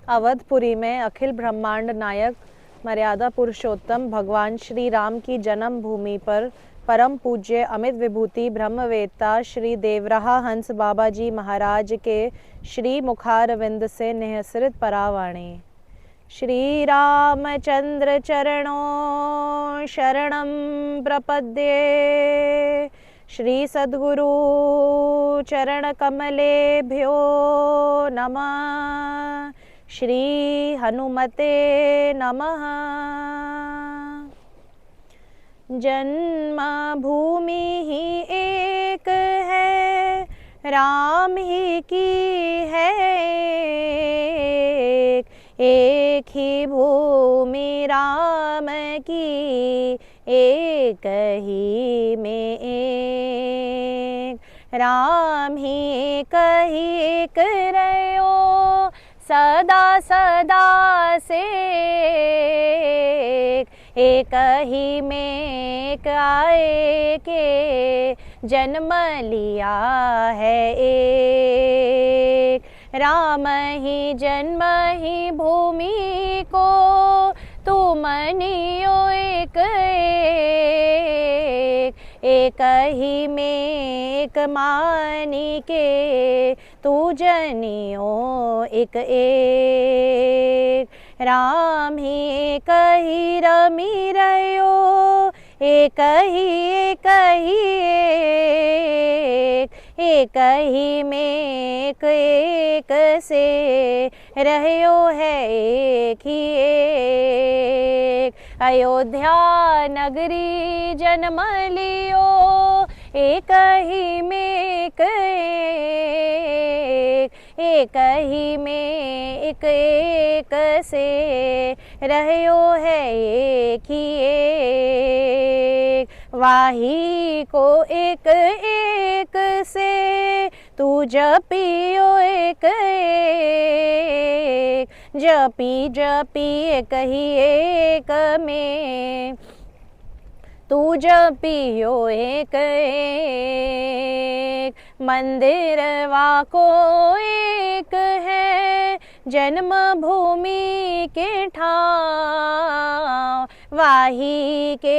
अवधपुरी में अखिल ब्रह्मांड नायक मर्यादा पुरुषोत्तम भगवान श्री राम की जन्म भूमि पर परम पूज्य अमित विभूति ब्रह्मवेत्ता श्री देवराहा हंस बाबा जी महाराज के श्री मुखारविंद से निःसृत परावाणी। श्री रामचंद्र चरणों शरणं प्रपद्ये। श्री सद्गुरु चरण कमलेभ्यो नमः। श्री हनुमते नमः। जन्म भूमि ही एक है, राम ही की है एक ही भूमि राम की, एक ही में एक राम ही एक रहो सदा सदा से। एक ही में एक आए के जन्म लिया है एक। राम ही जन्म ही भूमि को तुम नियो एक एक। एक ही में एक मानी के तू जनियो एक एक। राम ही एक ही रमी रहो एक ही एक एक ही में एक से रहो है एक ही एक। अयोध्या नगरी जन्म लियो एक ही में एक ही में एक से रहो है एक ही एक। वाही को एक एक से तू जपियो एक एक। जपी जपी एक ही एक में तू जपियो एक एक। मंदिर वाको एक है जन्म भूमि के ठाव। वाही के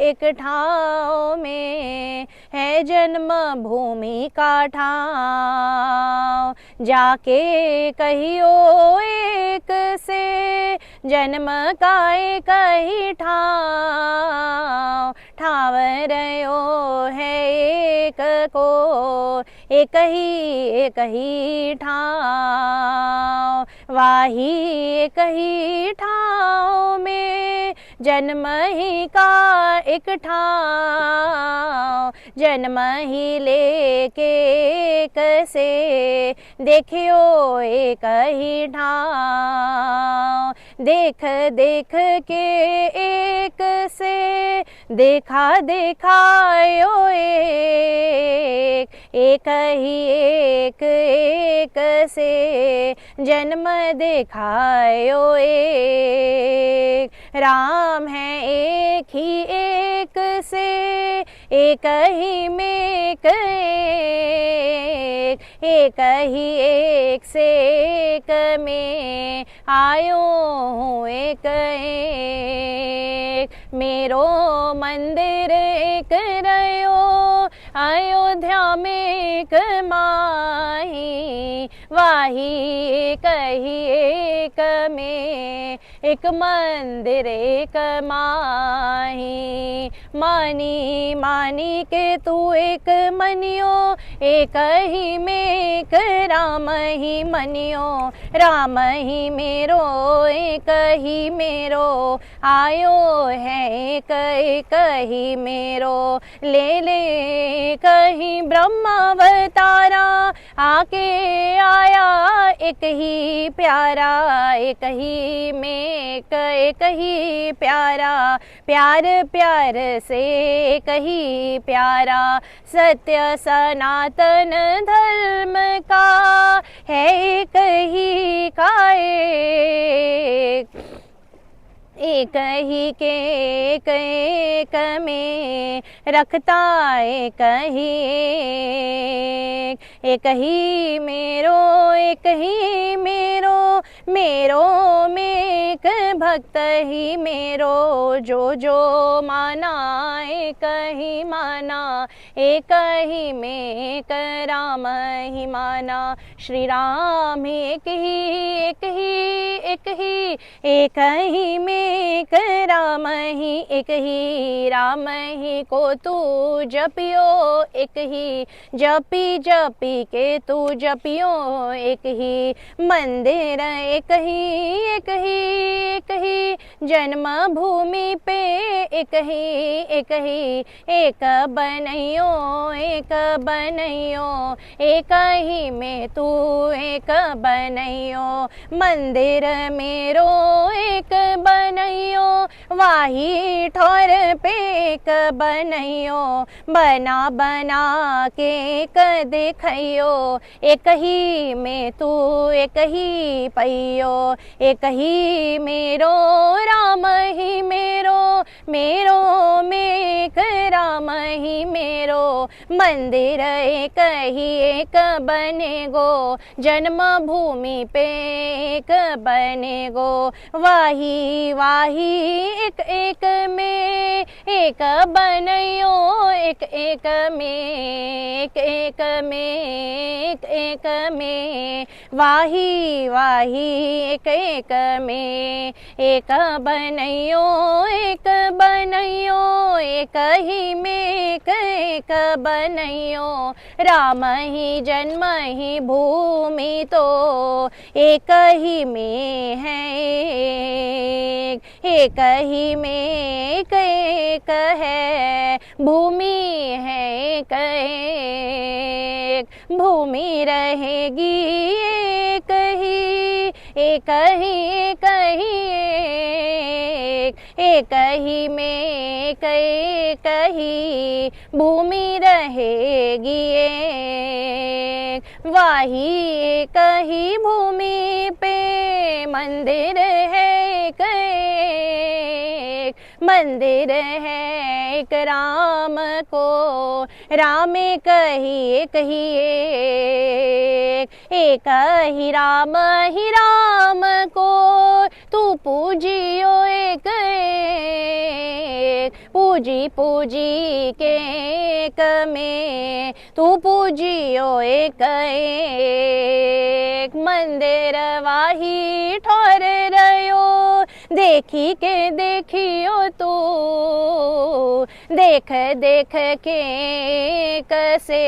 एक ठाव में है जन्म भूमि का ठाव। जाके कहियो एक से जन्म का एक ही ठाव। ठाव रहो है एक को एक ही ठाव। वाही एक ही ठाव में जन्म ही का एक ठाव। जन्म ही लेके एक से देखियो एक ही ठाव। देख देख के एक से देखा देखायो एक ही एक से जन्म देखायो एक। राम है एक ही एक से एक ही में एक ही एक से एक में आयो हूँ एक एक। मेरो मंदिर एक रहो अयोध्या में एक माही। वाही एक ही एक में एक मंदिर एक माही। मानी मानी के तू एक मनियो एक ही में एक राम ही मनियो। राम ही मेरो एक ही मेरो आयो है एक ही मेरो। ले कहीं ब्रह्मावतारा आके आया एक ही प्यारा। एक ही में एक ही प्यारा प्यार प्यार से एक ही प्यारा। सत्य सनातन धर्म का है एक ही का एक ही के एक में रखता एक ही एक ही मेरो मेरो में एक भक्त ही मेरो जो जो माना, एक ही माना, एक ही में एक राम ही माना। श्री राम एक ही एक ही एक ही, एक ही में एक राम ही, एक ही राम ही को तू जपियो, एक ही जपी जपी के तू जपियो, एक ही मंदिर एक ही एक ही एक ही, जन्म भूमि पे एक ही एक ही, एक बनइयो एक बनइयो, एक ही में तू एक बनइयो। मंदिर मेरो एक बनइयो, वाही ठौर पे एक बनइयो, बना बना के एक देखइयो, एक ही में तू एक ही पइयो, एक ही मेरो राम ही मेरो, मेरो में एक राम ही मेरो। मंदिर एक ही एक बनेगो, जन्म भूमि पे एक बनेगो, वाही वाही एक एक में एक बनइयो, एक एक में एक एक में एक एक में, वाही वाही एक एक में एक बनइयो, एक बनइयो, एक ही में एक एक बनइयो। राम ही जन्म ही भूमि तो एक ही में है एक ही में एक एक है, भूमि है एक एक, भूमि रहेगी एक ही एक ही एक ही एक ही में एक एक ही, भूमि रहेगी एक, वाही एक ही भूमि पे मंदिर है एक एक, मंदिर है एक राम को, राम एक ही एक ही राम ही राम को, तू पूजियो एक एक, पूजी पूजी के एक में तू पूजियो एक एक। मंदिर वाही ठौर रयो, देखी के देखियो तू, देख देख के कसे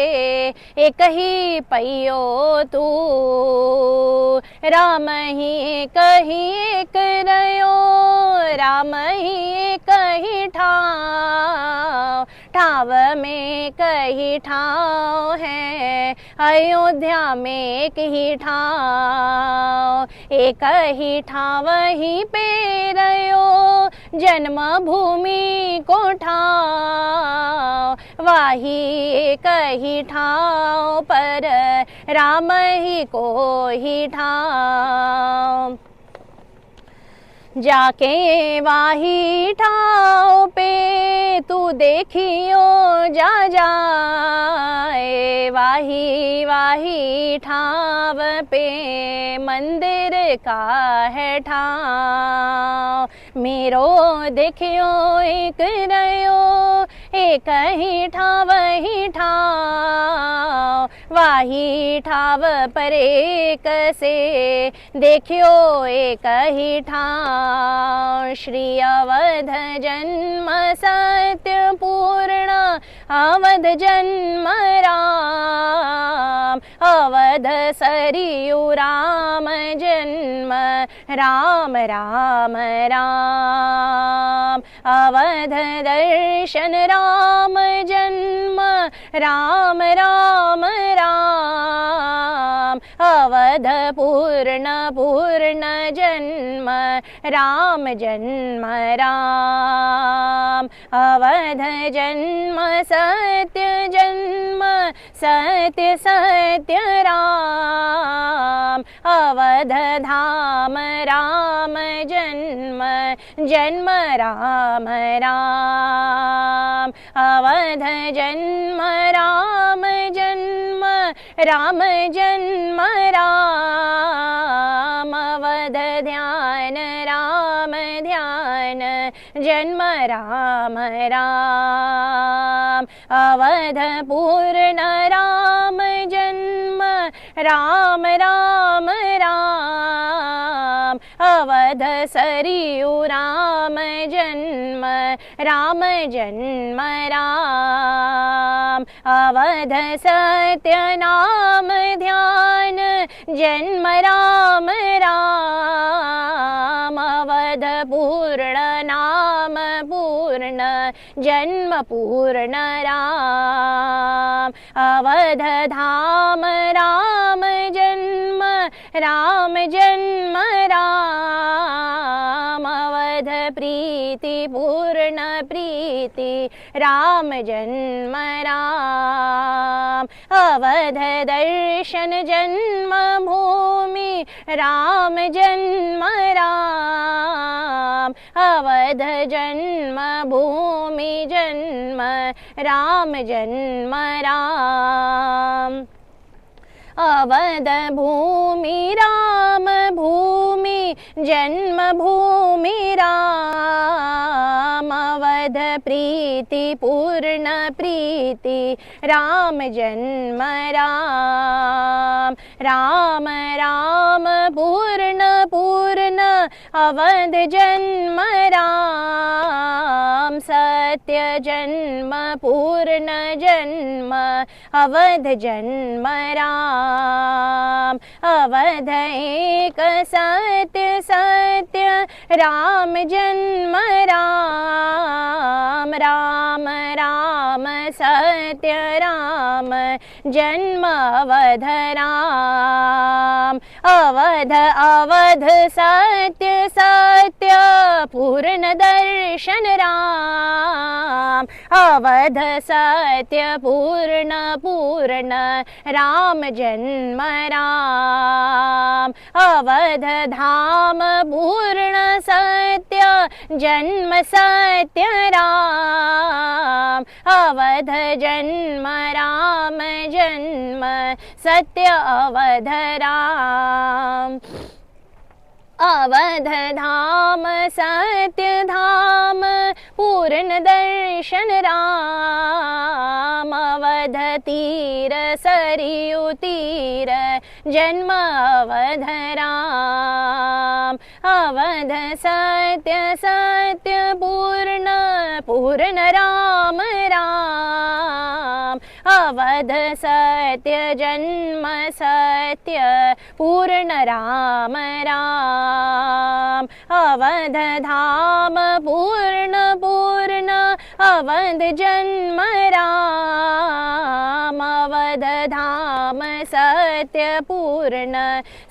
एक ही पइयो तू, राम ही एक रयो, राम ही एक ही ठाव, ठाव में कही ठाव है, अयोध्या में एक ही ठाव, एक ही ठाव ही पे रयो, जन्म भूमि को ठाव, वाही एक ही ठाव पर राम ही को ही ठाव। जाके वाही ठाव पे तू देखियो जा जाए, वाही वाही ठाव पे मंदिर का है ठाव, मेरो देखियो एक रयो, एक ही ठाव वाही ठाव पर एक से देखियो एक ही ठाव। श्री अवध जन्म सत्य पूर्ण, अवध जन्म राम, अवध सरयू राम जन्म, राम राम राम, अवध दर्शन राम जन्म, राम राम राम, अवध पूर्ण पूर्ण जन्म, राम जन्म राम, अवध जन्म सत्य जन्म, सत्य सत्य राम, अवध धाम राम जन्म, जन्म राम राम, अवध जन्म राम जन्म, राम जन्म राम, अवध ध्यान राम ध्यान जन्म राम राम अवध पूर्ण राम जन्म राम राम राम अवध सरयू राम जन्म राम जन्म राम अवध सत्य नाम ध्यान जन्म राम राम अवध पूर्ण नाम पूर्ण जन्म पूर्ण राम अवध धाम राम जन्म राम जन्म राम अवध प्रीति पूर्ण प्रीति राम जन्म राम अवध दर्शन जन्म भूमि राम जन्म राम अवध जन्म भूमि जन्म राम जन्म राम अवध भूमि राम भूमि जन्म भूमि राम अवध प्रीति पूर्ण प्रीति राम जन्म राम राम राम पूर्ण पूर्ण अवध जन्म राम सत्य जन्म पूर्ण जन्म अवध जन्म राम अवध एक सत्य सत्य राम जन्म राम राम राम सत्य राम जन्म अवध राम अवध अवध सत्य सत्य पूर्ण दर्शन राम अवध सत्य पूर्ण पूर्ण राम जन्म राम अवध धाम पूर्ण सत्य जन्म सत्य राम अवध जन्म राम जन्म सत्य अवध राम अवध धाम सत्य धाम पूर्ण दर्शन राम अवध तीर सरयू तीर जन्म अवध राम अवध सत्य सत्य पूर्ण पूर्ण राम राम अवध सत्य जन्म सत्य पूर्ण राम राम अवध धाम पूर्ण पूर्ण अवध जन्म राम अवध धाम सत्य पूर्ण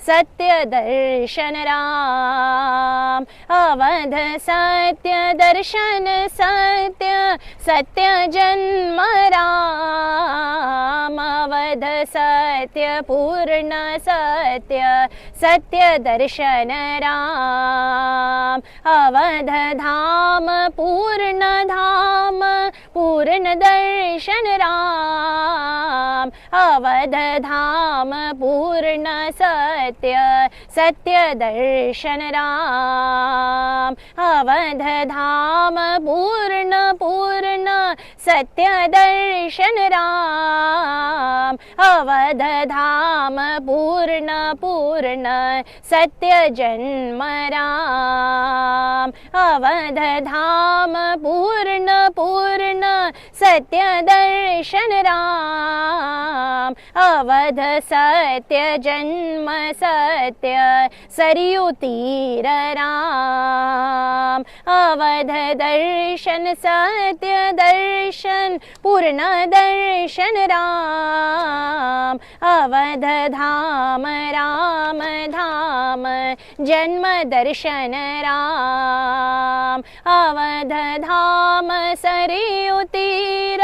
सत्य दर्शन राम अवध सत्य दर्शन सत्य सत्य जन्म राम अवध सत्य पूर्ण सत्य सत्य दर्शन राम अवध धाम पूर्ण धाम पूर्ण दर्शन राम अवध धाम पूर्ण सत्य सत्य दर्शन राम अवध धाम पूर्ण पूर्ण सत्य दर्शन राम अवध धाम पूर्ण पूर्ण सत्य जन्म राम अवध धाम पूर्ण पूर्ण सत्य दर्शन राम अवध सत्य जन्म सत्य सरयू तीर राम अवध दर्शन सत्य दर्शन पूर्ण दर्शन राम अवध धाम राम धाम जन्म दर्शन राम अवध धाम सरयू तीर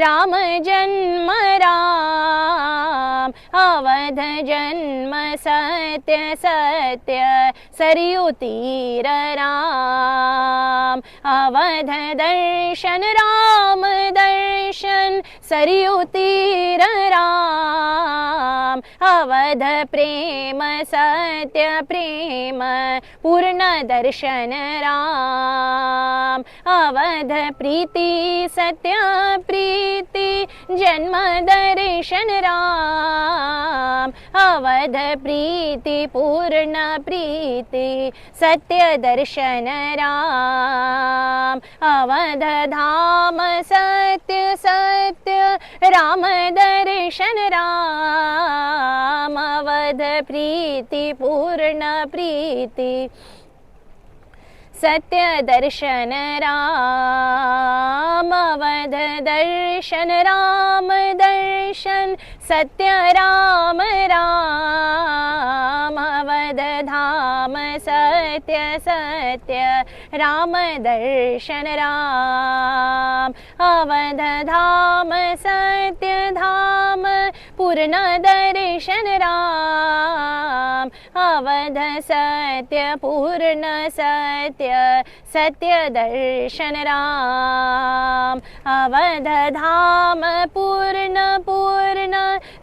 राम जन्म राम अवध जन्म सत्य सत्य सरयू तीर राम अवध दर्शन राम दर्शन सरयू तीर राम अवध प्रेम सत्य प्रेम पूर्ण दर्शन राम। अवध प्रीति सत्य प्रीति जन्म दर्शन राम। अवध प्रीति पूर्ण प्रीति सत्य दर्शन राम। अवध धाम सत्य सत्य राम दर्शन राम। अवध प्रीति पूर्ण प्रीति सत्य दर्शन राम। अवध दर्शन राम दर्शन सत्य राम राम। अवध धाम सत्य सत्य राम दर्शन राम। अवध धाम सत्य धाम पूर्ण दर्शन राम। अवध सत्य पूर्ण सत्य सत्य दर्शन राम। अवध धाम पूर्ण पूर्ण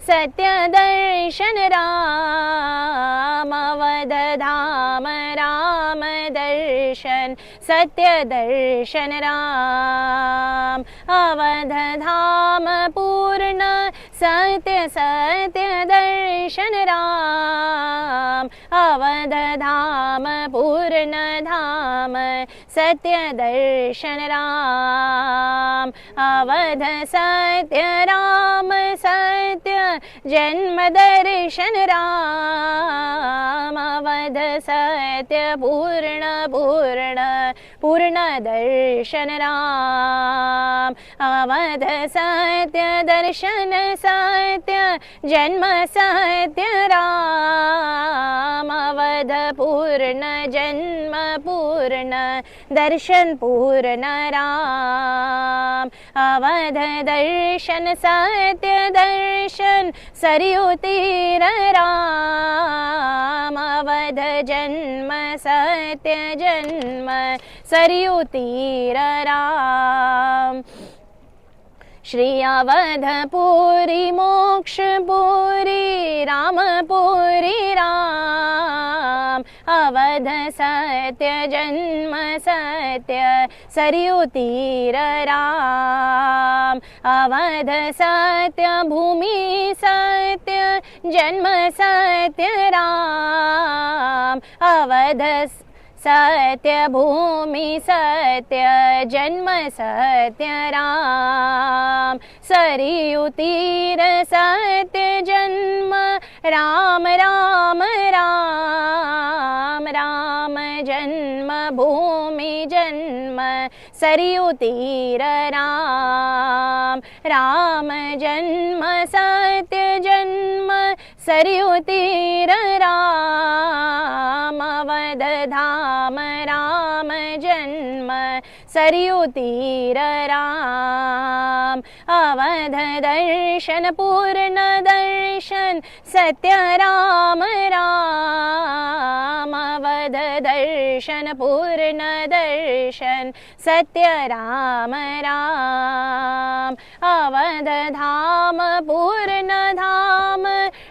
सत्य दर्शन राम। अवध धाम राम दर्शन सत्य दर्शन राम। अवध धाम पूर्ण सत्य सत्य दर्शन राम। अवध धाम पूर्ण धाम सत्य दर्शन राम। अवध सत्य राम सत्य जन्म दर्शन राम। अवध सत्य पूर्ण पूर्ण पूर्ण दर्शन राम। अवध सत्य दर्शन सत्य जन्म सत्य राम। अवध पूर्ण जन्म पूर्ण दर्शन पूर्ण राम। अवध दर्शन सत्य दर्शन सरयू तीर राम। अवध जन्म सत्य जन्म सरयू तीर राम। श्री अवधपुरी मोक्षपुरी रामपुरी राम। अवध सत्य जन्म सत्य सरयू तीर राम। अवध सत्य भूमि सत्य जन्म सत्य राम। अवध सत्य भूमि सत्य जन्म सत्य राम। सरयू तीर सत्य जन्म राम राम राम। राम जन्म भूमि जन्म सरयू तीर राम। राम जन्म सत्य जन्म सरयू तीर राम। अवध धाम राम जन्म सरयू तीर राम। अवध दर्शन पूर्ण दर्शन सत्य राम राम। अवध दर्शन पूर्ण दर्शन सत्य राम राम। अवध धाम पूर्ण धाम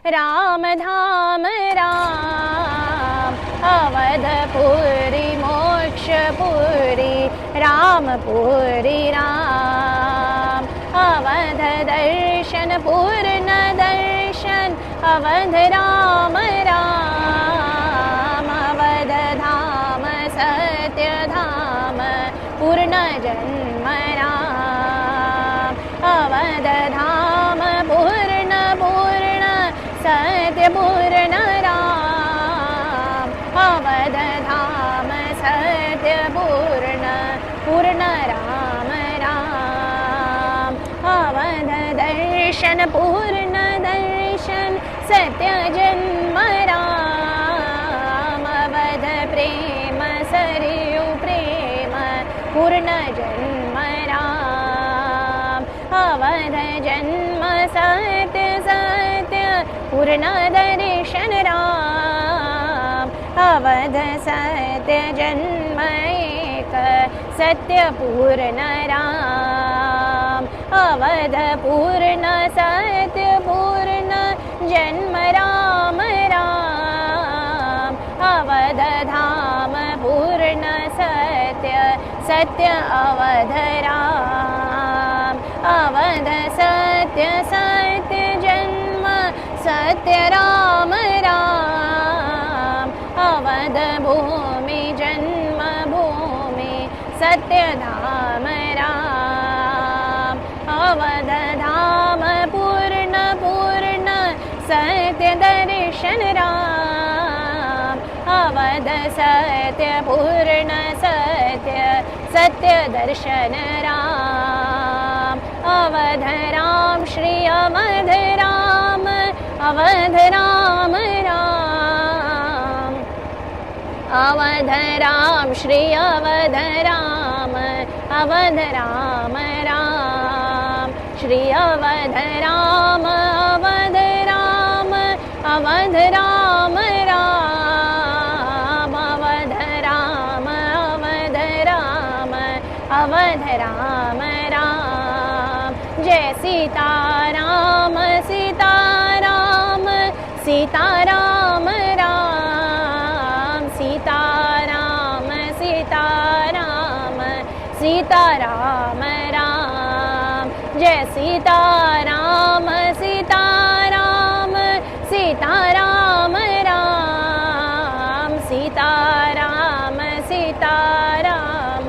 राम धाम राम। अवधपुरी मोक्षपुरी रामपुरी राम। अवध दर्शन पूर्ण दर्शन अवध राम राम। अवध धाम सत्य धाम पूर्ण जन्म राम। अवध धाम पूर्ण पूर्ण सत्य पूर्ण राम। अवध धाम सत्य पूर्ण पूर्ण राम राम। अवध दर्शन पूर्ण दर्शन सत्य जन्म राम। अवध प्रेम सरयू प्रेम पूर्ण जन्म राम। अवध जन्म सत्य सत्य पूर्ण दर्शन राम। अवध सत्य जन्म एक सत्य पूर्ण राम। अवध पूर्ण सत्य पूर्ण जन्म राम राम। सत्य अवध राम। अवध सत्य सत्य जन्म सत्य राम राम। अवध भूमि जन्म भूमि सत्य धाम राम। अवध धाम पूर्ण पूर्ण सत्य दर्शन राम। अवध सत्य पूर्ण सत्य सत्य दर्शन राम। अवध राम श्री अवध राम। अवध राम राम। अवध राम श्री अवध राम। अवध राम राम। श्री अवध राम। अवध राम। अवध राम राम। अवध राम। अवध राम। अवध राम राम। जय सीताराम सीताराम सीताराम राम। सीताराम सीताराम सीताराम राम। जय सीताराम सीताराम सीताराम राम। सीताराम सीताराम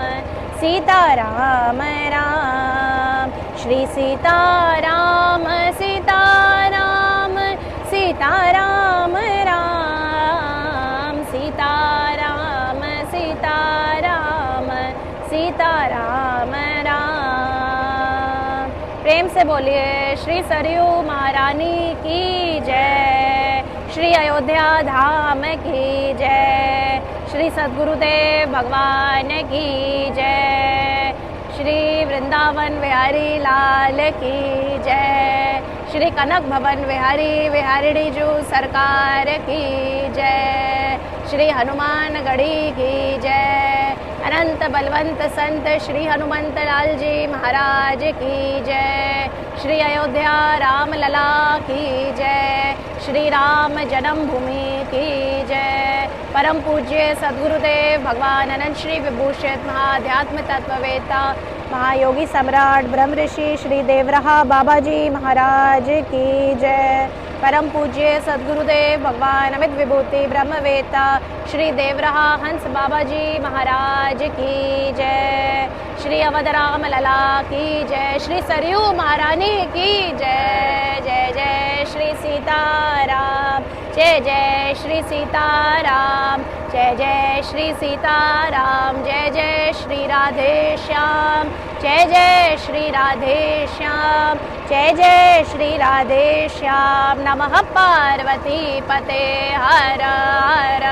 सीताराम राम। श्री सीताराम सीताराम सीताराम राम। सीताराम सीताराम सीताराम राम। प्रेम से बोलिए श्री सरयू महारानी की जय। श्री अयोध्या धाम की जय। श्री सद्गुरुदेव भगवान की जय। श्री वृंदावन विहारी लाल की जय। श्री कनक भवन विहारी विहारिणी जू सरकार की जय। श्री हनुमान गढ़ी की जय। अनंत बलवंत संत श्री हनुमंत लाल जी महाराज की जय। श्री अयोध्या राम लला की जय। श्री राम जन्मभूमि की जय। परम पूज्य सद्गुरुदेव भगवान अनंत श्री विभूषित महाध्यात्म तत्ववेता महायोगी सम्राट ब्रह्म ऋषि श्री देवरहा बाबा जी महाराज की जय। परम पूज्य सद्गुरुदेव भगवान अमित विभूति ब्रह्मवेता श्री देवरहा हंस बाबा जी महाराज की जय। श्री अवध राम लला की जय। श्री सरयू महारानी की जय। जय जय श्री सीताराम। जय जय श्री सीताराम। जय जय श्री सीताराम। जय जय श्री राधे श्याम। जय जय श्री राधे श्याम। जय जय श्री राधे श्याम। नमः पार्वती पते हर हर